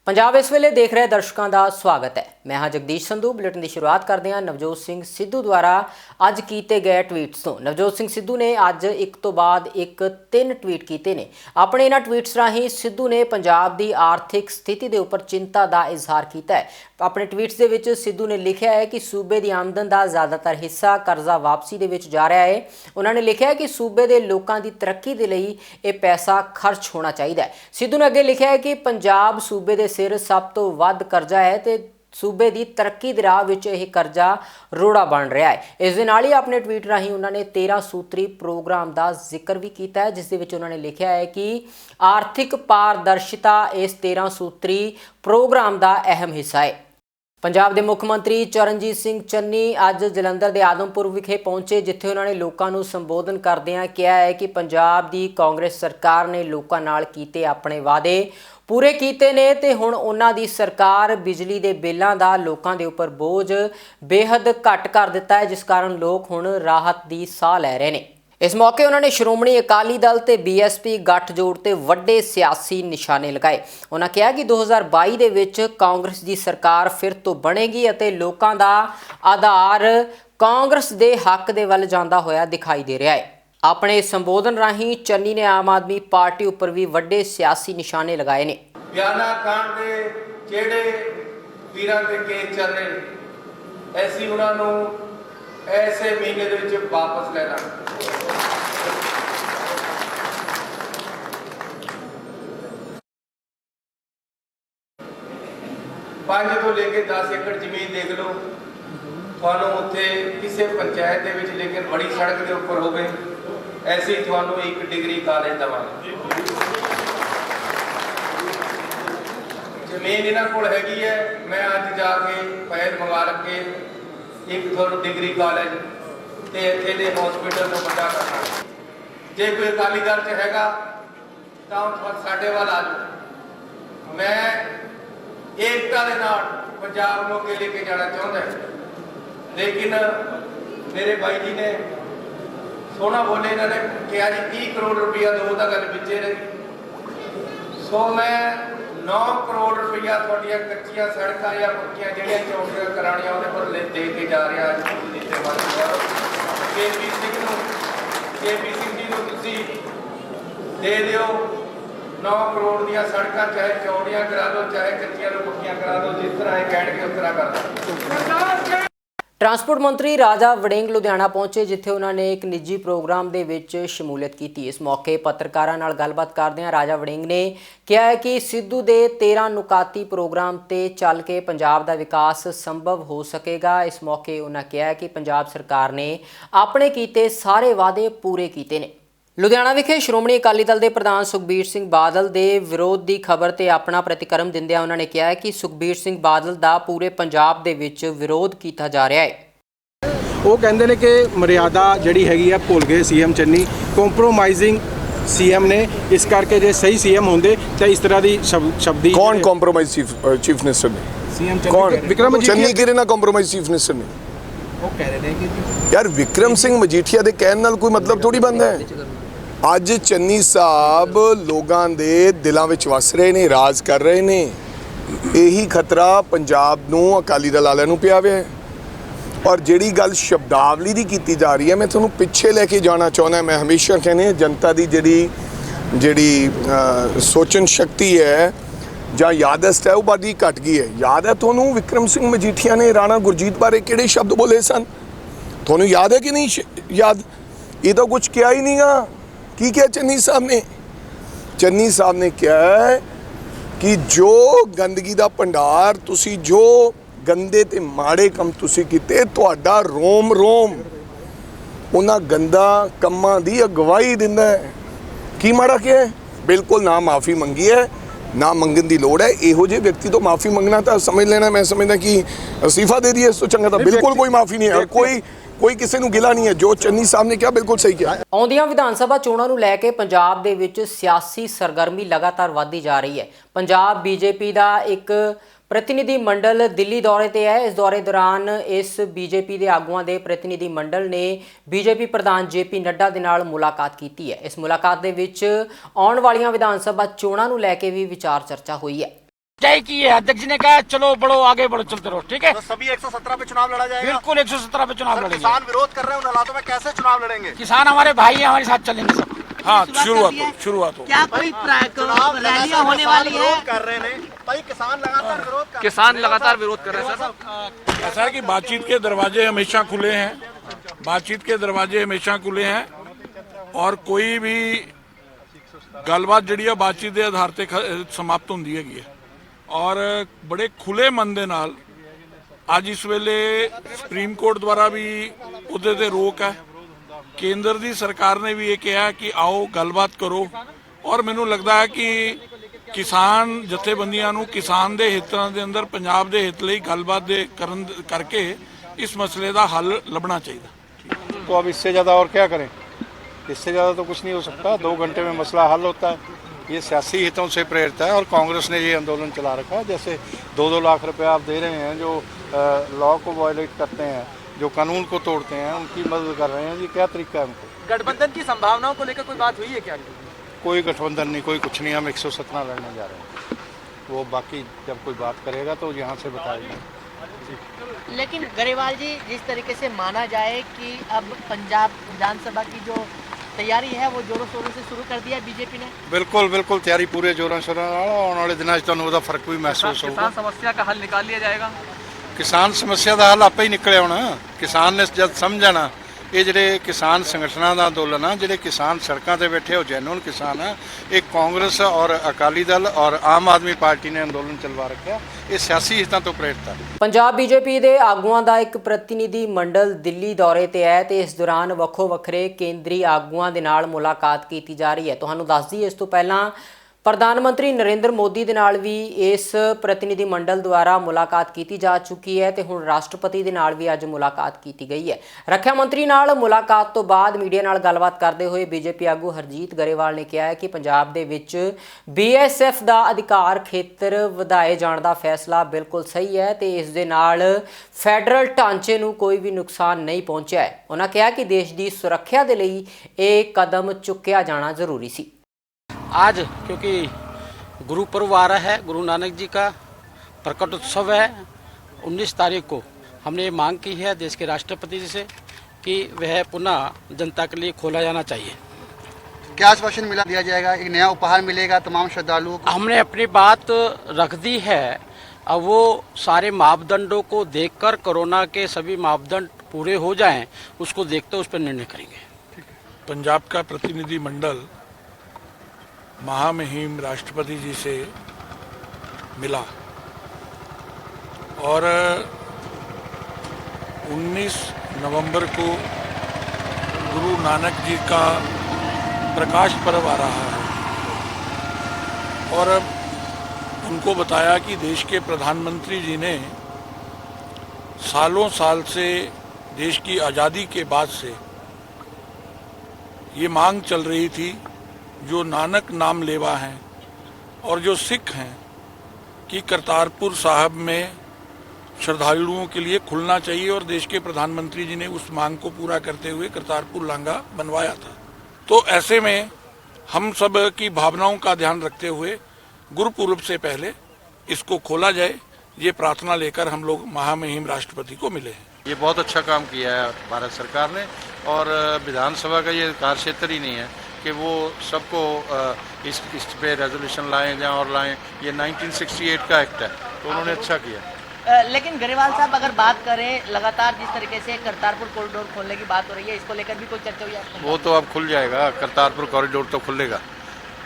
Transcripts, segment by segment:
पंजाब इस वेले देख रहे दर्शकों का स्वागत है। मैं हाँ जगदीश संधू। बुलेटिन की शुरुआत करते हैं नवजोत सिंह सिद्धू द्वारा अज किए गए ट्वीट्स तो। नवजोत सिंह सिद्धू ने अज एक तो बाद एक 3 ट्वीट किए ने। अपने इन्हां ट्वीट्स राही सिद्धू ने पंजाब की आर्थिक स्थिति के उपर चिंता का इजहार किया है। अपने ट्वीट्स के विच सिद्धू ने लिखा है कि सूबे की आमदन का ज़्यादातर हिस्सा कर्जा वापसी के विच जा रहा है। उन्होंने लिखा है कि सूबे के लोगों की तरक्की के लिए यह पैसा खर्च होना चाहिए। सिद्धू ने अगे लिखा है कि पंजाब सूबे के सिर सब तो वध कर्जा है तो सूबे की तरक्की के राह विच यह कर्जा रोड़ा बन रहा है। इस दे नाल ही अपने ट्वीट राही उन्होंने 13 सूत्री प्रोग्राम का जिक्र भी किया है, जिस दे विच उन्होंने लिखा है कि आर्थिक पारदर्शिता इस 13 सूत्री प्रोग्राम का अहम हिस्सा है। पंजाब के मुख्य मंत्री चरणजीत सिंह चन्नी अज जलंधर के आदमपुर विखे पहुंचे, जिथे उन्होंने लोगों को संबोधन करदियां कहा है कि पंजाब की कांग्रेस सरकार ने लोगों नाल कीते अपने वादे पूरे किए ने ते हुण उन्हां दी सरकार बिजली के बिलों का लोगों के उपर बोझ बेहद घट कर दिता है, जिस कारण लोग हुण राहत की साह लै रहे हैं। इस मौके उन्होंने श्रोमणी अकाली दल ते BSP गठजोड़ ते वड्डे सियासी निशाने लगाए। उन्होंने कहा कि 2022 दे विच कांग्रेस की सरकार फिर तो बनेगी अते लोगों का आधार कांग्रेस के हक दे वल जांदा होया दिखाई दे रहा है। अपने संबोधन राही चन्नी ने आम आदमी पार्टी उपर भी वड्डे सियासी निशाने लगाए ने। बयाना कांड दे जेड़े वीरां दे केस चल रहे ऐसी उन्होंने ऐसे महीने दे विच वापस लेना। 5 तो लेके 10 एकड़ जमीन देख लो, थानू उत्थे किसी पंचायत दे विच लेकिन बड़ी सड़क के उपर होवे ऐसी थानू 1 डिग्री कॉलेज देवांगे। जमीन इन्हां कोल हैगी है, मैं अज जाके फाइल मंगा के एक थानू डिग्री कॉलेज ते इत्थे दे हॉस्पिटल तो बड़ा करना। जे कोई अकाली दल च हैगा तां साडे वाल आ जाओ। मैं एकता दे नाल पंजाब नूं अगे लेके जाना चाहुंदा है, लेकिन मेरे भाई जी ने सोना बोले, इन्होंने कहा जी 30 करोड़ रुपया दो तो गल पिछे रही। सो मैं 9 करोड़ रुपया थोड़िया कच्चिया सड़क या पक्कियां जड़ियां चौड़ियां करानियां उन्हें पर दे के जा रहा KP सिंह जी को तुसी दे दियो 9 करोड़ दिया सड़क, चाहे चौड़ियां करा दो चाहे कच्चिया पक्कियां करा दो, जिस तरह कह के उस तरह कर दो। ट्रांसपोर्ट मंत्री राजा वड़िंग लुधियाना पहुंचे, जिथे उन्होंने एक निजी प्रोग्राम के विच शमूलियत की। इस मौके पत्रकारों नाल गलबात करदे राजा वड़िंग ने कहा है कि सिद्धू के 13 नुकाती प्रोग्राम ते चल के पंजाब का विकास संभव हो सकेगा। इस मौके उन्होंने कहा कि पंजाब सरकार ने अपने कीते सारे वादे पूरे किए ने। लुधियाना विखे श्रोमणी अकाली दल के प्रधान सुखबीर सिंह बादल के विरोध की खबर से अपना प्रतिक्रम दिंदियां उन्होंने कहा है कि सुखबीर सिंह बादल का पूरे पंजाब दे विच विरोध किया जा रहा है। वो कहते हैं कि मर्यादा जिहड़ी हैगी है भुल गए सीएम चन्नी, कॉम्प्रोमाइजिंग सीएम ने, इस करके जे सही सीएम होंदे तो इस तरह की शब्दी कौन कॉम्प्रोमाइज चीफ मिनिस्टर ने? सीएम कौन? विक्रम चन्नी किरे ना कॉम्प्रोमाइज चीफ मिनिस्टर ने? वो कह रहे हैं कि यार विक्रम सिंह मजीठिया के कहने नाल कोई मतलब थोड़ी बनता है। ਅੱਜ ਚੰਨੀ ਸਾਹਿਬ ਲੋਕਾਂ ਦੇ ਦਿਲਾਂ ਵਿੱਚ ਵਸ ਰਹੇ ਨੇ, ਰਾਜ ਕਰ ਰਹੇ ਨੇ। ਇਹੀ ਖਤਰਾ ਪੰਜਾਬ ਨੂੰ ਅਕਾਲੀ ਦਲ ਵਾਲਿਆਂ ਨੂੰ ਪਿਆ ਹੋਇਆ ਹੈ। ਔਰ ਜਿਹੜੀ ਗੱਲ ਸ਼ਬਦਾਵਲੀ ਦੀ ਕੀਤੀ ਜਾ ਰਹੀ ਹੈ, ਮੈਂ ਤੁਹਾਨੂੰ ਪਿੱਛੇ ਲੈ ਕੇ ਜਾਣਾ ਚਾਹੁੰਦਾ। ਮੈਂ ਹਮੇਸ਼ਾ ਕਹਿੰਦੇ ਜਨਤਾ ਦੀ ਜਿਹੜੀ ਸੋਚਣ ਸ਼ਕਤੀ ਹੈ ਜਾਂ ਯਾਦਸ਼ਤ ਹੈ ਉਹ ਬੜੀ ਘਟ ਗਈ ਹੈ। ਯਾਦ ਹੈ ਤੁਹਾਨੂੰ ਵਿਕਰਮ ਸਿੰਘ ਮਜੀਠੀਆ ਨੇ ਰਾਣਾ ਗੁਰਜੀਤ ਬਾਰੇ ਕਿਹੜੇ ਸ਼ਬਦ ਬੋਲੇ ਸਨ? ਤੁਹਾਨੂੰ ਯਾਦ ਹੈ ਕਿ नहीं याद? ये तो कुछ किया ही नहीं गा। की क्या चन्नी साहब ने? चन्नी साहब ने क्या है कि जो गंदगी का भंडार तुसी जो गंदे ते माड़े कम तुसी कीते, तुहाडा रोम रोम उन्हां गंदा कम्मां दी अगवाई दिंदा है। की माड़ा क्या है? बिल्कुल ना माफ़ी मंगी है, ना मंगन की लोड़ है। इहो जे व्यक्ति तो माफ़ी मंगना तो समझ लेना, मैं समझदा कि इस्तीफा दे दिए, इस तो चंगा। तो बिल्कुल कोई माफ़ी नहीं है, कोई किसी को गिला नहीं है। जो चन्नी साहब ने किया बिल्कुल सही किया। आउंदियां विधान सभा चोणां नूं लैके पंजाब दे विच सियासी सरगर्मी लगातार वधदी जा रही है। पंजाब BJP का एक प्रतिनिधि मंडल दिल्ली दौरे ते है। इस दौरे दौरान इस BJP के आगुआं दे प्रतिनिधि मंडल ने BJP प्रधान JP नड्डा दे नाल मुलाकात की है। इस मुलाकात दे विच आउण वालियां विधान सभा चोणां नूं लैके भी विचार चर्चा हुई है। तय की है। अध्यक्ष जी ने कहा चलो बढ़ो आगे बढ़ो चलते रहो, ठीक है। तो सभी 117 पे चुनाव लड़ा जाएगा। बिल्कुल 117 पे चुनाव लड़ेंगे। किसान विरोध कर रहे हैं, उन हालातों में कैसे चुनाव लड़ेंगे? किसान हमारे भाई हैं, हमारे साथ चलेंगे सब। हाँ, शुरुआत हो क्या कोई रैलियां होने वाली है? कर रहे हैं भाई, किसान लगातार विरोध कर किसान लगातार विरोध कर रहे हैं सर। ऐसा है कि बातचीत के दरवाजे हमेशा खुले हैं, बातचीत के दरवाजे हमेशा खुले हैं और कोई भी गलबात ਜਿਹੜੀ ਆ ਬਾਤਚੀਤ ਦੇ ਆਧਾਰ ਤੇ ਸਮਾਪਤ ਹੁੰਦੀ ਹੈਗੀ ਹੈ ਔਰ ਬੜੇ ਖੁੱਲੇ ਮਨ ਦੇ ਨਾਲ ਅੱਜ ਇਸ ਵੇਲੇ ਸੁਪਰੀਮ ਕੋਰਟ ਦੁਆਰਾ ਵੀ ਉਹਦੇ ਤੇ ਰੋਕ ਹੈ, ਕੇਂਦਰ ਦੀ ਸਰਕਾਰ ਨੇ ਵੀ ਇਹ ਕਿਹਾ ਕਿ ਆਓ ਗੱਲਬਾਤ ਕਰੋ ਔਰ ਮੈਨੂੰ ਲੱਗਦਾ ਹੈ ਕਿ ਕਿਸਾਨ ਜਥੇਬੰਦੀਆਂ ਨੂੰ ਕਿਸਾਨ ਦੇ ਹਿੱਤਾਂ ਦੇ ਅੰਦਰ ਪੰਜਾਬ ਦੇ ਹਿੱਤ ਲਈ ਗੱਲਬਾਤ ਦੇ ਕਰਨ ਕਰਕੇ इस मसले का हल लभना चाहिए। तो अब इससे ज़्यादा और क्या करें, इससे ज़्यादा तो कुछ नहीं हो सकता। 2 घंटे में मसला हल होता है। ये सियासी हितों से प्रेरित है और कांग्रेस ने ये आंदोलन चला रखा है। जैसे 2-2 लाख रुपए आप दे रहे हैं, जो लॉ को वायलेट करते हैं, जो कानून को तोड़ते हैं, उनकी मदद कर रहे हैं। ये क्या तरीका है उनको? गठबंधन की संभावनाओं को लेकर कोई बात हुई है क्या? कोई गठबंधन नहीं, कोई कुछ नहीं। हम 117 लड़ने जा रहे हैं। वो बाकी जब कोई बात करेगा तो यहाँ से बताएगा। लेकिन गरेवाल जी, जिस तरीके से माना जाए कि अब पंजाब विधानसभा की जो तैयारी है वो जोरों शोरों से शुरू कर दिया है बीजेपी ने। बिल्कुल बिल्कुल तैयारी पूरे जोरों शोरों ਨਾਲ ਆਉਣ ਵਾਲੇ ਦਿਨਾਂ 'ਚ ਤੁਹਾਨੂੰ ਉਹਦਾ ਫਰਕ ਵੀ ਮਹਿਸੂਸ ਹੋਊਗਾ। किसान समस्या का हल निकाल लिया जाएगा। ਕਿਸਾਨ ਸਮੱਸਿਆ ਦਾ ਹੱਲ ਆਪੇ ਹੀ ਨਿਕਲਿਆ ਹੋਣਾ। ਕਿਸਾਨ ਨੇ ਜਦ ਸਮਝਣਾ ਇਹ ਜਿਹੜੇ ਕਿਸਾਨ ਸੰਗਠਨਾਂ ਦਾ ਅੰਦੋਲਨ ਆ, ਜਿਹੜੇ ਕਿਸਾਨ ਸੜਕਾਂ ਤੇ ਬੈਠੇ ਹੋ ਜੈਨੂਨ ਕਿਸਾਨ ਆ, ਇਹ ਕਾਂਗਰਸ ਔਰ ਅਕਾਲੀ ਦਲ ਔਰ ਆਮ ਆਦਮੀ ਪਾਰਟੀ ਨੇ ਅੰਦੋਲਨ ਚਲਵਾ ਰੱਖਿਆ। ਇਹ ਸਿਆਸੀ ਹਿੱਤਾਂ ਤੋਂ ਪ੍ਰੇਰਿਤ ਆ। ਪੰਜਾਬ ਬੀਜੇਪੀ ਦੇ ਆਗੂਆਂ ਦਾ ਇੱਕ ਪ੍ਰਤੀਨਿਧੀ ਮੰਡਲ ਦਿੱਲੀ ਦੌਰੇ ਤੇ ਹੈ ਤੇ ਇਸ ਦੌਰਾਨ ਵੱਖੋ ਵੱਖਰੇ ਕੇਂਦਰੀ ਆਗੂਆਂ ਦੇ ਨਾਲ ਮੁਲਾਕਾਤ ਕੀਤੀ ਜਾ ਰਹੀ ਹੈ। ਤੁਹਾਨੂੰ ਦੱਸ ਦਈਏ, ਇਸ ਤੋਂ ਪਹਿਲਾਂ ਪ੍ਰਧਾਨ ਮੰਤਰੀ ਨਰਿੰਦਰ ਮੋਦੀ ਦੇ ਨਾਲ ਵੀ ਇਸ ਪ੍ਰਤੀਨਿਧੀ ਮੰਡਲ ਦੁਆਰਾ ਮੁਲਾਕਾਤ ਕੀਤੀ ਜਾ ਚੁੱਕੀ ਹੈ ਤੇ ਹੁਣ ਰਾਸ਼ਟਰਪਤੀ ਦੇ ਨਾਲ ਵੀ ਅੱਜ ਮੁਲਾਕਾਤ ਕੀਤੀ ਗਈ ਹੈ। ਰੱਖਿਆ ਮੰਤਰੀ ਨਾਲ ਮੁਲਾਕਾਤ ਤੋਂ ਬਾਅਦ ਮੀਡੀਆ ਨਾਲ ਗੱਲਬਾਤ ਕਰਦੇ ਹੋਏ ਬੀਜੇਪੀ ਆਗੂ ਹਰਜੀਤ ਗਰੇਵਾਲ ਨੇ ਕਿਹਾ ਹੈ ਕਿ ਪੰਜਾਬ ਦੇ ਵਿੱਚ BSF ਦਾ ਅਧਿਕਾਰ ਖੇਤਰ ਵਧਾਏ ਜਾਣ ਦਾ ਫੈਸਲਾ ਬਿਲਕੁਲ ਸਹੀ ਹੈ ਤੇ ਇਸ ਦੇ ਨਾਲ ਫੈਡਰਲ ਢਾਂਚੇ ਨੂੰ ਕੋਈ ਵੀ ਨੁਕਸਾਨ ਨਹੀਂ ਪਹੁੰਚਿਆ ਹੈ। ਉਹਨਾਂ ਕਿਹਾ ਕਿ ਦੇਸ਼ ਦੀ ਸੁਰੱਖਿਆ ਦੇ ਲਈ ਇਹ ਕਦਮ ਚੁੱਕਿਆ ਜਾਣਾ ਜ਼ਰੂਰੀ ਸੀ। आज क्योंकि गुरु पर्व आ रहा है, गुरु नानक जी का प्रकट उत्सव है। 19 तारीख को हमने ये मांग की है देश के राष्ट्रपति जी से कि वह पुनः जनता के लिए खोला जाना चाहिए। क्या आश्वासन मिला दिया जाएगा? एक नया उपहार मिलेगा तमाम श्रद्धालुओं को? हमने अपनी बात रख दी है। अब वो सारे मापदंडों को देखकर कोरोना के सभी मापदंड पूरे हो जाएं, उसको देखते उस पर निर्णय करेंगे। पंजाब का प्रतिनिधि मंडल महामहिम राष्ट्रपति जी से मिला और 19 नवंबर को गुरु नानक जी का प्रकाश पर्व आ रहा है और उनको बताया कि देश के प्रधानमंत्री जी ने सालों साल से देश की आज़ादी के बाद से ये मांग चल रही थी, जो नानक नाम लेवा हैं और जो सिख हैं, कि करतारपुर साहब में श्रद्धालुओं के लिए खुलना चाहिए और देश के प्रधानमंत्री जी ने उस मांग को पूरा करते हुए करतारपुर लांघा बनवाया था। तो ऐसे में हम सब की भावनाओं का ध्यान रखते हुए गुरुपूर्व से पहले इसको खोला जाए, ये प्रार्थना लेकर हम लोग महामहिम राष्ट्रपति को मिले हैं। ये बहुत अच्छा काम किया है भारत सरकार ने और विधानसभा का ये कार्य क्षेत्र ही नहीं है कि वो सबको इस पे रेजोल्यूशन लाएं या और लाएं। ये 1968 का एक्ट है, तो उन्होंने अच्छा किया। लेकिन गरेवाल साहब, अगर बात करें लगातार जिस तरीके से करतारपुर कॉरिडोर खोलने की बात हो रही है, इसको लेकर भी कोई चर्चा हुई है? वो तो अब खुल जाएगा। करतारपुर कॉरिडोर तो खुलेगा,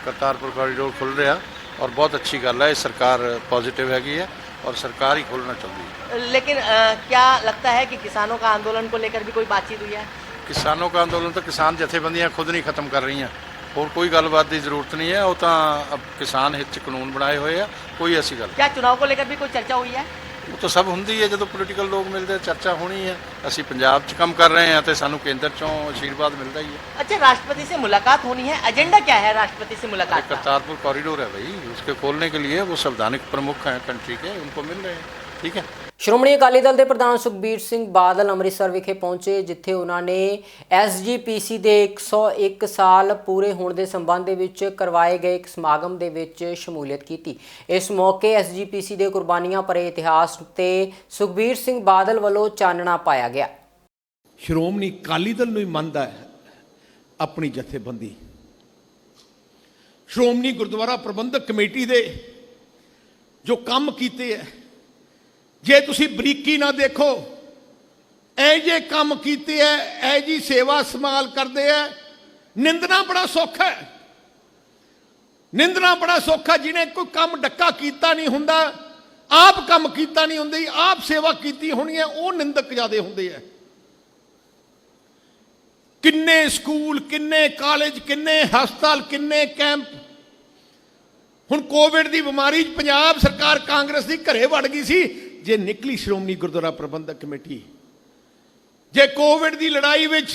करतारपुर कॉरिडोर खुल रहा और बहुत अच्छी गल है। सरकार पॉजिटिव हैगी है और सरकार ही खोलना चाहती है। लेकिन क्या लगता है कि किसानों का आंदोलन को लेकर भी कोई बातचीत हुई है? किसानों का आंदोलन तो किसान जथेबंदियां खुद नहीं खत्म कर रही हैं और कोई गलबात की जरूरत नहीं है। वो तो अब किसान हित कानून बनाए हुए हैं, कोई ऐसी गल। क्या चुनाव को लेकर भी कोई चर्चा हुई है? वो तो सब होंगी है, जो पोलिटिकल लोग मिलते चर्चा होनी है। असी पंजाब च काम कर रहे हैं तो सानू केंद्र चों आशीर्वाद मिलता ही है। अच्छा, राष्ट्रपति से मुलाकात होनी है, एजेंडा क्या है राष्ट्रपति से मुलाकात का? करतारपुर कॉरिडोर है भाई, उसके खोलने के लिए वो संवैधानिक प्रमुख हैं कंट्री के, उनको मिल रहे हैं। ठीक है। ਸ਼੍ਰੋਮਣੀ ਅਕਾਲੀ ਦਲ ਦੇ ਪ੍ਰਧਾਨ ਸੁਖਬੀਰ ਸਿੰਘ ਬਾਦਲ ਅੰਮ੍ਰਿਤਸਰ ਵਿਖੇ ਪਹੁੰਚੇ, ਜਿੱਥੇ ਉਹਨਾਂ ਨੇ SGPC ਦੇ 101 ਸਾਲ ਪੂਰੇ ਹੋਣ ਦੇ ਸੰਬੰਧ ਦੇ ਵਿੱਚ ਕਰਵਾਏ ਗਏ ਇੱਕ ਸਮਾਗਮ ਦੇ ਵਿੱਚ ਸ਼ਮੂਲੀਅਤ ਕੀਤੀ। ਇਸ ਮੌਕੇ SGPC ਦੇ ਕੁਰਬਾਨੀਆਂ ਭਰੇ ਇਤਿਹਾਸ ਤੇ ਸੁਖਬੀਰ ਸਿੰਘ ਬਾਦਲ ਵੱਲੋਂ ਚਾਨਣਾ ਪਾਇਆ ਗਿਆ। ਸ਼੍ਰੋਮਣੀ ਅਕਾਲੀ ਦਲ ਨੂੰ ਹੀ ਮੰਨਦਾ ਹੈ ਆਪਣੀ ਜਥੇਬੰਦੀ। ਸ਼੍ਰੋਮਣੀ ਗੁਰਦੁਆਰਾ ਪ੍ਰਬੰਧਕ ਕਮੇਟੀ ਦੇ ਜੋ ਕੰਮ ਕੀਤੇ ਹੈ, ਜੇ ਤੁਸੀਂ ਬਰੀਕੀ ਨਾ ਦੇਖੋ, ਇਹ ਜੇ ਕੰਮ ਕੀਤੇ ਹੈ, ਇਹ ਜੀ ਸੇਵਾ ਸੰਭਾਲ ਕਰਦੇ ਹੈ, ਨਿੰਦਣਾ ਬੜਾ ਸੌਖਾ ਹੈ। ਨਿੰਦਣਾ ਬੜਾ ਸੌਖਾ, ਜਿਹਨੇ ਕੋਈ ਕੰਮ ਡੱਕਾ ਕੀਤਾ ਨਹੀਂ ਹੁੰਦਾ, ਆਪ ਕੰਮ ਕੀਤਾ ਨਹੀਂ ਹੁੰਦਾ, ਆਪ ਸੇਵਾ ਕੀਤੀ ਹੋਣੀ ਹੈ, ਉਹ ਨਿੰਦਕ ਜ਼ਿਆਦੇ ਹੁੰਦੇ ਹੈ। ਕਿੰਨੇ ਸਕੂਲ, ਕਿੰਨੇ ਕਾਲਜ, ਕਿੰਨੇ ਹਸਪਤਾਲ, ਕਿੰਨੇ ਕੈਂਪ। ਹੁਣ ਕੋਵਿਡ ਦੀ ਬਿਮਾਰੀ 'ਚ ਪੰਜਾਬ ਸਰਕਾਰ ਕਾਂਗਰਸ ਦੀ ਘਰੇ ਵੜ ਗਈ ਸੀ, ਜੇ ਨਿਕਲੀ ਸ਼੍ਰੋਮਣੀ ਗੁਰਦੁਆਰਾ ਪ੍ਰਬੰਧਕ ਕਮੇਟੀ। ਜੇ ਕੋਵਿਡ ਦੀ ਲੜਾਈ ਵਿੱਚ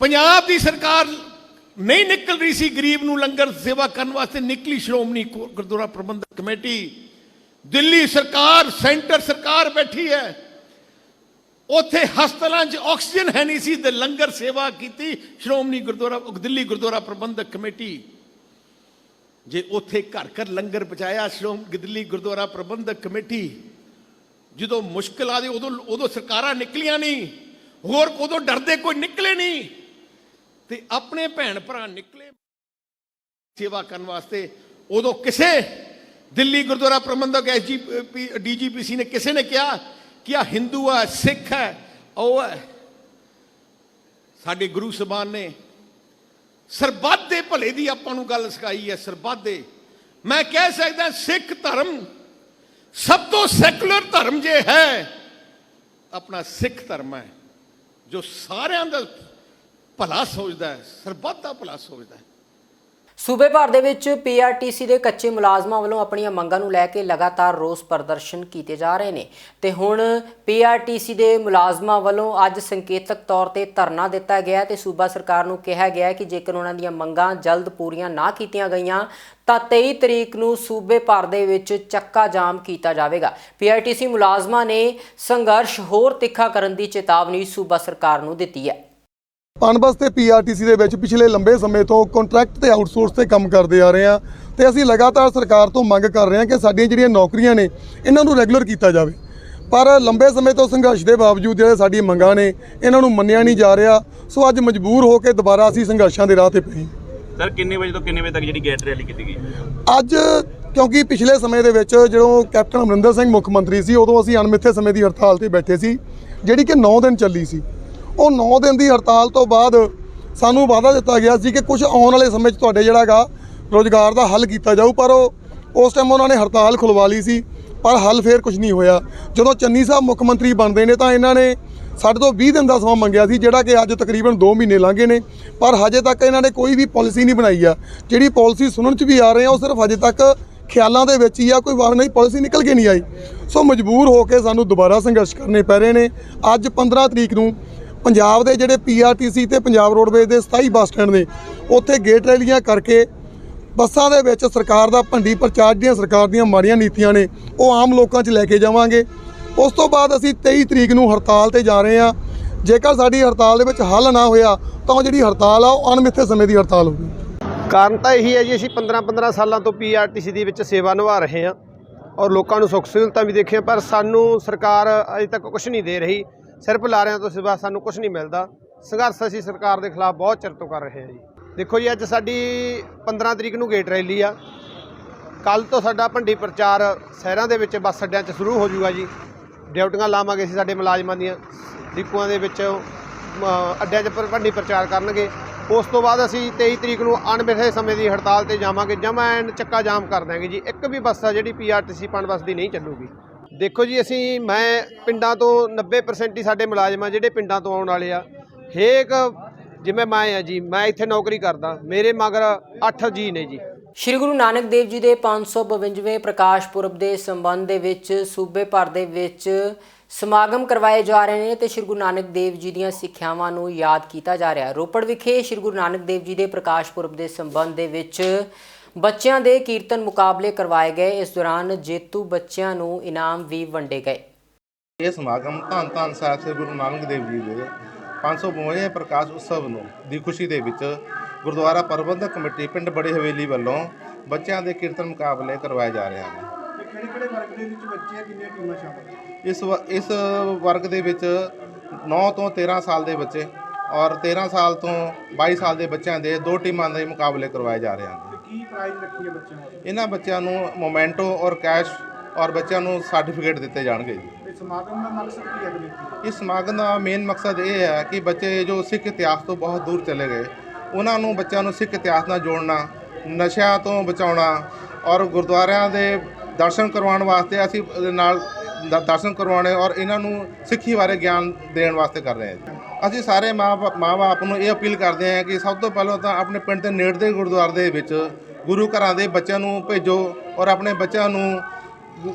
ਪੰਜਾਬ ਦੀ ਸਰਕਾਰ ਨਹੀਂ ਨਿਕਲ ਰਹੀ ਸੀ ਗਰੀਬ ਨੂੰ ਲੰਗਰ ਸੇਵਾ ਕਰਨ ਵਾਸਤੇ, ਨਿਕਲੀ ਸ਼੍ਰੋਮਣੀ ਗੁਰਦੁਆਰਾ ਪ੍ਰਬੰਧਕ ਕਮੇਟੀ। ਦਿੱਲੀ ਸਰਕਾਰ, ਸੈਂਟਰ ਸਰਕਾਰ ਬੈਠੀ ਹੈ, ਉੱਥੇ ਹਸਪਤਾਲਾਂ 'ਚ ਆਕਸੀਜਨ ਹੈ ਨਹੀਂ ਸੀ ਤੇ ਲੰਗਰ ਸੇਵਾ ਕੀਤੀ ਸ਼੍ਰੋਮਣੀ ਗੁਰਦੁਆਰਾ ਦਿੱਲੀ ਗੁਰਦੁਆਰਾ ਪ੍ਰਬੰਧਕ ਕਮੇਟੀ। ਜੇ ਉੱਥੇ ਘਰ ਘਰ ਲੰਗਰ ਪਹੁੰਚਾਇਆ ਦਿੱਲੀ ਗੁਰਦੁਆਰਾ ਪ੍ਰਬੰਧਕ ਕਮੇਟੀ। ਜਦੋਂ ਮੁਸ਼ਕਿਲ ਆਦੀ ਉਦੋਂ ਸਰਕਾਰਾਂ ਨਿਕਲੀਆਂ ਨਹੀਂ, ਹੋਰ ਉਦੋਂ ਡਰਦੇ ਕੋਈ ਨਿਕਲੇ ਨਹੀਂ, ਤੇ ਆਪਣੇ ਭੈਣ ਭਰਾ ਨਿਕਲੇ ਸੇਵਾ ਕਰਨ ਵਾਸਤੇ। ਉਦੋਂ ਕਿਸੇ ਦਿੱਲੀ ਗੁਰਦੁਆਰਾ ਪ੍ਰਬੰਧਕ DGPC ਨੇ ਕਿਸੇ ਨੇ ਕਿਹਾ ਕਿ ਆ ਹਿੰਦੂ ਹੈ, ਸਿੱਖ ਹੈ, ਉਹ ਹੈ। ਸਾਡੇ ਗੁਰੂ ਸਾਹਿਬਾਨ ਨੇ ਸਰਬੱਤ ਦੇ ਭਲੇ ਦੀ ਆਪਾਂ ਨੂੰ ਗੱਲ ਸਿਖਾਈ ਹੈ। ਸਰਬੱਤ ਦੇ, ਮੈਂ ਕਹਿ ਸਕਦਾ ਸਿੱਖ ਧਰਮ ਸਭ ਤੋਂ ਸੈਕੂਲਰ ਧਰਮ ਜੇ ਹੈ, ਆਪਣਾ ਸਿੱਖ ਧਰਮ ਹੈ, ਜੋ ਸਾਰਿਆਂ ਦਾ ਭਲਾ ਸੋਚਦਾ ਹੈ, ਸਰਬੱਤ ਦਾ ਭਲਾ ਸੋਚਦਾ ਹੈ। ਸੂਬੇ ਭਰ ਦੇ ਵਿੱਚ PRTC ਦੇ ਕੱਚੇ ਮੁਲਾਜ਼ਮਾਂ ਵੱਲੋਂ ਆਪਣੀਆਂ ਮੰਗਾਂ ਨੂੰ ਲੈ ਕੇ ਲਗਾਤਾਰ ਰੋਸ ਪ੍ਰਦਰਸ਼ਨ ਕੀਤੇ ਜਾ ਰਹੇ ਨੇ ਤੇ ਹੁਣ PRTC ਦੇ ਮੁਲਾਜ਼ਮਾਂ ਵੱਲੋਂ ਅੱਜ ਸੰਕੇਤਕ ਤੌਰ ਤੇ ਧਰਨਾ ਦਿੱਤਾ ਗਿਆ ਤੇ ਸੂਬਾ ਸਰਕਾਰ ਨੂੰ ਕਿਹਾ ਗਿਆ ਕਿ ਜੇਕਰ ਉਹਨਾਂ ਦੀਆਂ ਮੰਗਾਂ ਜਲਦ ਪੂਰੀਆਂ ਨਾ ਕੀਤੀਆਂ ਗਈਆਂ ਤਾਂ 23 ਤਰੀਕ ਨੂੰ ਸੂਬੇ ਭਰ ਦੇ ਵਿੱਚ ਚੱਕਾ ਜਾਮ ਕੀਤਾ ਜਾਵੇਗਾ। PRTC ਮੁਲਾਜ਼ਮਾਂ ਨੇ ਸੰਘਰਸ਼ ਹੋਰ ਤਿੱਖਾ ਕਰਨ ਦੀ ਚੇਤਾਵਨੀ ਸੂਬਾ ਸਰਕਾਰ ਨੂੰ ਦਿੱਤੀ ਹੈ। ਪਨਬਸ ਤੇ PRTC ਦੇ ਵਿੱਚ ਪਿਛਲੇ ਲੰਬੇ ਸਮੇਂ ਤੋਂ ਕੰਟਰੈਕਟ ਤੇ ਆਊਟਸੋਰਸ ਤੇ ਕੰਮ ਕਰਦੇ ਆ ਰਹੇ ਆ ਤੇ ਅਸੀਂ ਲਗਾਤਾਰ ਸਰਕਾਰ ਤੋਂ ਮੰਗ ਕਰ ਰਹੇ ਹਾਂ ਕਿ ਸਾਡੀਆਂ ਜਿਹੜੀਆਂ ਨੌਕਰੀਆਂ ਨੇ ਇਹਨਾਂ ਨੂੰ ਰੈਗੂਲਰ ਕੀਤਾ ਜਾਵੇ, ਪਰ ਲੰਬੇ ਸਮੇਂ ਤੋਂ ਸੰਘਰਸ਼ ਦੇ ਬਾਵਜੂਦ ਜਿਹੜੇ ਸਾਡੀਆਂ ਮੰਗਾਂ ਨੇ ਇਹਨਾਂ ਨੂੰ ਮੰਨਿਆ ਨਹੀਂ ਜਾ ਰਿਹਾ। ਸੋ ਅੱਜ ਮਜਬੂਰ ਹੋ ਕੇ ਦੁਬਾਰਾ ਅਸੀਂ ਸੰਘਰਸ਼ਾਂ ਦੇ ਰਾਹ ਤੇ ਪਏ। ਸਰ ਕਿੰਨੇ ਵਜੇ ਤੋਂ ਕਿੰਨੇ ਵਜੇ ਤੱਕ ਜਿਹੜੀ ਗੇਟ ਰੈਲੀ ਕੀਤੀ ਗਈ ਅੱਜ? ਕਿਉਂਕਿ ਪਿਛਲੇ ਸਮੇਂ ਦੇ ਵਿੱਚ ਜਦੋਂ ਕੈਪਟਨ ਅਮਰਿੰਦਰ ਸਿੰਘ ਮੁੱਖ ਮੰਤਰੀ ਸੀ, ਉਦੋਂ ਅਸੀਂ ਅਣਮਿੱਥੇ ਸਮੇਂ ਦੀ ਹੜਤਾਲ ਤੇ ਬੈਠੇ ਸੀ, ਜਿਹੜੀ ਕਿ 9 ਦਿਨ ਚੱਲੀ ਸੀ। ਉਹ 9 ਦਿਨ ਦੀ ਹੜਤਾਲ ਤੋਂ ਬਾਅਦ ਸਾਨੂੰ ਵਾਅਦਾ ਦਿੱਤਾ ਗਿਆ ਸੀ ਕਿ ਕੁਝ ਆਉਣ ਵਾਲੇ ਸਮੇਂ 'ਚ ਤੁਹਾਡੇ ਜਿਹੜਾ ਗਾ ਰੋਜ਼ਗਾਰ ਦਾ ਹੱਲ ਕੀਤਾ ਜਾਊ, ਪਰ ਉਸ ਟਾਈਮ ਉਹਨਾਂ ਨੇ ਹੜਤਾਲ ਖੁਲਵਾ ਲਈ ਸੀ, ਪਰ ਹੱਲ ਫੇਰ ਕੁਝ ਨਹੀਂ ਹੋਇਆ। ਜਦੋਂ ਚੰਨੀ ਸਾਹਿਬ ਮੁੱਖ ਮੰਤਰੀ ਬਣਦੇ ਨੇ ਤਾਂ ਇਹਨਾਂ ਨੇ ਸਾਡੇ ਤੋਂ 20 ਦਿਨ ਦਾ ਸਮਾਂ ਮੰਗਿਆ ਸੀ, ਜਿਹੜਾ ਕਿ ਅੱਜ ਤਕਰੀਬਨ 2 ਮਹੀਨੇ ਲੰਘ ਗਏ ਨੇ, ਪਰ ਹਜੇ ਤੱਕ ਇਹਨਾਂ ਨੇ ਕੋਈ ਵੀ ਪਾਲਿਸੀ ਨਹੀਂ ਬਣਾਈ ਆ। ਜਿਹੜੀ ਪਾਲਿਸੀ ਸੁਣਨ 'ਚ ਵੀ ਆ ਰਹੇ ਆ, ਉਹ ਸਿਰਫ ਹਜੇ ਤੱਕ ਖਿਆਲਾਂ ਦੇ ਵਿੱਚ ਹੀ ਆ, ਕੋਈ ਵਾਰ ਨਹੀਂ ਪਾਲਿਸੀ ਨਿਕਲ ਕੇ ਨਹੀਂ ਆਈ। ਸੋ ਮਜਬੂਰ ਹੋ ਕੇ ਸਾਨੂੰ ਦੁਬਾਰਾ ਸੰਘਰਸ਼ ਕਰਨੇ ਪੈ ਰਹੇ ਨੇ। ਅੱਜ 15 ਤਰੀਕ ਨੂੰ ਪੰਜਾਬ ਦੇ ਜਿਹੜੇ PRTC ਤੇ ਪੰਜਾਬ ਰੋਡਵੇਜ਼ ਦੇ 27 ਬੱਸ ਸਟੈਂਡ ਨੇ, ਉੱਥੇ ਗੇਟ ਰੈਲੀਆਂ ਕਰਕੇ ਬੱਸਾਂ ਦੇ ਵਿੱਚ ਸਰਕਾਰ ਦਾ ਭੰਡੀ ਪ੍ਰਚਾਰ, ਜਿਹੜੀਆਂ ਸਰਕਾਰ ਦੀਆਂ ਮਾੜੀਆਂ ਨੀਤੀਆਂ ਨੇ, ਉਹ ਆਮ ਲੋਕਾਂ 'ਚ ਲੈ ਕੇ ਜਾਵਾਂਗੇ। ਉਸ ਤੋਂ ਬਾਅਦ ਅਸੀਂ 23 ਤਰੀਕ ਨੂੰ ਹੜਤਾਲ ਤੇ ਜਾ ਰਹੇ ਹਾਂ। ਜੇਕਰ ਸਾਡੀ ਹੜਤਾਲ ਦੇ ਵਿੱਚ ਹੱਲ ਨਾ ਹੋਇਆ ਤਾਂ ਉਹ ਜਿਹੜੀ ਹੜਤਾਲ ਆ ਉਹ ਅਣਮਿੱਥੇ ਸਮੇਂ ਦੀ ਹੜਤਾਲ ਹੋਊਗੀ। ਕਾਰਨ ਤਾਂ ਇਹੀ ਹੈ ਜੀ, ਅਸੀਂ 15 ਸਾਲਾਂ ਤੋਂ PRTC ਦੇ ਵਿੱਚ ਸੇਵਾ ਨਿਭਾ ਰਹੇ ਹਾਂ ਔਰ ਲੋਕਾਂ ਨੂੰ ਸੁੱਖ ਸਹੂਲਤਾਂ ਵੀ ਦੇਖੀਆਂ, ਪਰ ਸਾਨੂੰ ਸਰਕਾਰ ਅਜੇ ਤੱਕ ਕੁਝ ਨਹੀਂ ਦੇ ਰਹੀ। ਸਿਰਫ ਲਾਰਿਆਂ ਤੋਂ ਸਿਵਾ ਸਾਨੂੰ ਕੁਝ ਨਹੀਂ ਮਿਲਦਾ। ਸੰਘਰਸ਼ ਅਸੀਂ ਸਰਕਾਰ ਦੇ ਖਿਲਾਫ ਬਹੁਤ ਚਿਰ ਤੋਂ ਕਰ ਰਹੇ ਹਾਂ ਜੀ। ਦੇਖੋ ਜੀ, ਅੱਜ ਸਾਡੀ 15 ਤਰੀਕ ਨੂੰ ਗੇਟ ਰੈਲੀ ਆ। ਕੱਲ੍ਹ ਤੋਂ ਸਾਡਾ ਭੰਡੀ ਪ੍ਰਚਾਰ ਸ਼ਹਿਰਾਂ ਦੇ ਵਿੱਚ ਬੱਸ ਅੱਡਿਆਂ 'ਚ ਸ਼ੁਰੂ ਹੋ ਜਾਊਗਾ ਜੀ। ਡਿਊਟੀਆਂ ਲਾਵਾਂਗੇ ਅਸੀਂ ਸਾਡੇ ਮੁਲਾਜ਼ਮਾਂ ਦੀਆਂ, ਡਿਪੂਆਂ ਦੇ ਵਿੱਚ ਅੱਡਿਆਂ 'ਚ ਭੰਡੀ ਪ੍ਰਚਾਰ ਕਰਨਗੇ। ਉਸ ਤੋਂ ਬਾਅਦ ਅਸੀਂ 23 ਤਰੀਕ ਨੂੰ ਅਣਮਿੱਥੇ ਸਮੇਂ ਦੀ ਹੜਤਾਲ ਤੇ ਜਾਵਾਂਗੇ। ਜਮਾਂ ਐਨ ਚੱਕਾ ਜਾਮ ਕਰ ਦਾਂਗੇ ਜੀ। ਇੱਕ ਵੀ ਬੱਸ ਆ ਜਿਹੜੀ PRTC ਪਨਬਸ ਦੀ ਨਹੀਂ ਚੱਲੂਗੀ। ਦੇਖੋ ਜੀ, ਮੈਂ ਪਿੰਡਾਂ ਤੋਂ 90% ਹੀ ਸਾਡੇ ਮੁਲਾਜ਼ਮ ਆ ਜਿਹੜੇ ਪਿੰਡਾਂ ਤੋਂ ਆਉਣ ਵਾਲੇ ਆ। ਹਰੇਕ ਜਿਵੇਂ ਮੈਂ ਆ ਜੀ, ਮੈਂ ਇੱਥੇ ਨੌਕਰੀ ਕਰਦਾ, ਮੇਰੇ ਮਗਰ 8 ਜੀ ਨੇ ਜੀ। ਸ਼੍ਰੀ ਗੁਰੂ ਨਾਨਕ ਦੇਵ ਜੀ ਦੇ 552ਵੇਂ ਪ੍ਰਕਾਸ਼ ਪੁਰਬ ਦੇ ਸੰਬੰਧ ਦੇ ਵਿੱਚ ਸੂਬੇ ਭਰ ਦੇ ਵਿੱਚ ਸਮਾਗਮ ਕਰਵਾਏ ਜਾ ਰਹੇ ਨੇ ਤੇ ਸ਼੍ਰੀ ਗੁਰੂ ਨਾਨਕ ਦੇਵ ਜੀ ਦੀਆਂ ਸਿੱਖਿਆਵਾਂ ਨੂੰ ਯਾਦ ਕੀਤਾ ਜਾ ਰਿਹਾ। ਰੋਪੜ ਵਿਖੇ ਸ਼੍ਰੀ ਗੁਰੂ ਨਾਨਕ ਦੇਵ ਜੀ ਦੇ ਪ੍ਰਕਾਸ਼ ਪੁਰਬ ਦੇ ਸੰਬੰਧ ਦੇ ਵਿੱਚ ਬੱਚਿਆਂ ਦੇ ਕੀਰਤਨ ਮੁਕਾਬਲੇ ਕਰਵਾਏ ਗਏ। ਇਸ ਦੌਰਾਨ ਜੇਤੂ ਬੱਚਿਆਂ ਨੂੰ ਇਨਾਮ ਵੀ ਵੰਡੇ ਗਏ। ਇਹ ਸਮਾਗਮ ਧੰਨ ਧੰਨ ਸਾਹਿਬ ਸ੍ਰੀ ਗੁਰੂ ਨਾਨਕ ਦੇਵ ਜੀ ਦੇ 552ਵੇਂ ਪ੍ਰਕਾਸ਼ ਉਤਸਵ ਨੂੰ ਦੀ ਖੁਸ਼ੀ ਦੇ ਵਿੱਚ ਗੁਰਦੁਆਰਾ ਪ੍ਰਬੰਧਕ ਕਮੇਟੀ ਪਿੰਡ ਬੜੀ ਹਵੇਲੀ ਵੱਲੋਂ ਬੱਚਿਆਂ ਦੇ ਕੀਰਤਨ ਮੁਕਾਬਲੇ ਕਰਵਾਏ ਜਾ ਰਹੇ ਹਨ। ਕਿਹੜੇ ਵਰਗ ਦੇ ਵਿੱਚ ਬੱਚੇ ਕਿੰਨੀਆਂ ਟੀਮਾਂ ਸ਼ਾਮਲ? ਇਸ ਵਰਗ ਦੇ ਵਿੱਚ 9 ਤੋਂ 13 ਸਾਲ ਦੇ ਬੱਚੇ ਔਰ 13 ਸਾਲ ਤੋਂ 22 ਸਾਲ ਦੇ ਬੱਚਿਆਂ ਦੇ 2 ਟੀਮਾਂ ਦੇ ਮੁਕਾਬਲੇ ਕਰਵਾਏ ਜਾ ਰਹੇ ਹਨ। ਕੀ ਪ੍ਰਾਈਜ਼ ਰੱਖੀ ਹੈ ਬੱਚਿਆਂ ਨੂੰ? ਇਹਨਾਂ ਬੱਚਿਆਂ ਨੂੰ ਮੋਮੈਂਟੋ ਔਰ ਕੈਸ਼ ਔਰ ਬੱਚਿਆਂ ਨੂੰ ਸਰਟੀਫਿਕੇਟ ਦਿੱਤੇ ਜਾਣਗੇ ਜੀ। ਇਸ ਸਮਾਗਮ ਦਾ ਮਕਸਦ ਕੀ ਹੈ? ਇਸ ਸਮਾਗਮ ਦਾ ਮੇਨ ਮਕਸਦ ਇਹ ਹੈ ਕਿ ਬੱਚੇ ਜੋ ਸਿੱਖ ਇਤਿਹਾਸ ਤੋਂ ਬਹੁਤ ਦੂਰ ਚਲੇ ਗਏ ਉਹਨਾਂ ਨੂੰ ਬੱਚਿਆਂ ਨੂੰ ਸਿੱਖ ਇਤਿਹਾਸ ਨਾਲ ਜੋੜਨਾ, ਨਸ਼ਿਆਂ ਤੋਂ ਬਚਾਉਣਾ ਔਰ ਗੁਰਦੁਆਰਿਆਂ ਦੇ ਦਰਸ਼ਨ ਕਰਵਾਉਣ ਵਾਸਤੇ ਅਸੀਂ ਇਹਦੇ ਨਾਲ ਦਰਸ਼ਨ ਕਰਵਾਉਣੇ ਔਰ ਇਹਨਾਂ ਨੂੰ ਸਿੱਖੀ ਬਾਰੇ ਗਿਆਨ ਦੇਣ ਵਾਸਤੇ ਕਰ ਰਹੇ ਹਾਂ। ਅਸੀਂ ਸਾਰੇ ਮਾਂ-ਬਾਪ ਨੂੰ ਇਹ ਅਪੀਲ ਕਰਦੇ ਹਾਂ ਕਿ ਸਭ ਤੋਂ ਪਹਿਲਾਂ ਤਾਂ ਆਪਣੇ ਪਿੰਡ ਦੇ ਨੇੜੇ ਦੇ ਗੁਰਦੁਆਰੇ ਦੇ ਵਿੱਚ ਗੁਰੂ ਘਰਾਂ ਦੇ ਬੱਚਿਆਂ ਨੂੰ ਭੇਜੋ ਔਰ ਆਪਣੇ ਬੱਚਿਆਂ ਨੂੰ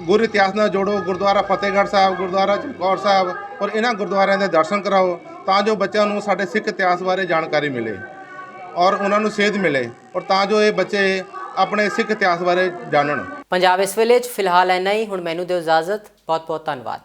ਗੁਰੂ ਇਤਿਹਾਸ ਨਾਲ ਜੋੜੋ। ਗੁਰਦੁਆਰਾ ਫਤਿਹਗੜ੍ਹ ਸਾਹਿਬ, ਗੁਰਦੁਆਰਾ ਚਮਕੌਰ ਸਾਹਿਬ ਔਰ ਇਹਨਾਂ ਗੁਰਦੁਆਰਿਆਂ ਦੇ ਦਰਸ਼ਨ ਕਰਾਓ ਤਾਂ ਜੋ ਬੱਚਿਆਂ ਨੂੰ ਸਾਡੇ ਸਿੱਖ ਇਤਿਹਾਸ ਬਾਰੇ ਜਾਣਕਾਰੀ ਮਿਲੇ ਔਰ ਉਹਨਾਂ ਨੂੰ ਸੇਧ ਮਿਲੇ ਔਰ ਤਾਂ ਜੋ ਇਹ ਬੱਚੇ ਆਪਣੇ ਸਿੱਖ ਇਤਿਹਾਸ ਬਾਰੇ ਜਾਣਨ। ਪੰਜਾਬ ਇਸ ਵੇਲੇ 'ਚ ਫਿਲਹਾਲ ਇੰਨਾ ਹੀ। ਹੁਣ ਮੈਨੂੰ ਦਿਓ ਇਜਾਜ਼ਤ। ਬਹੁਤ ਬਹੁਤ ਧੰਨਵਾਦ।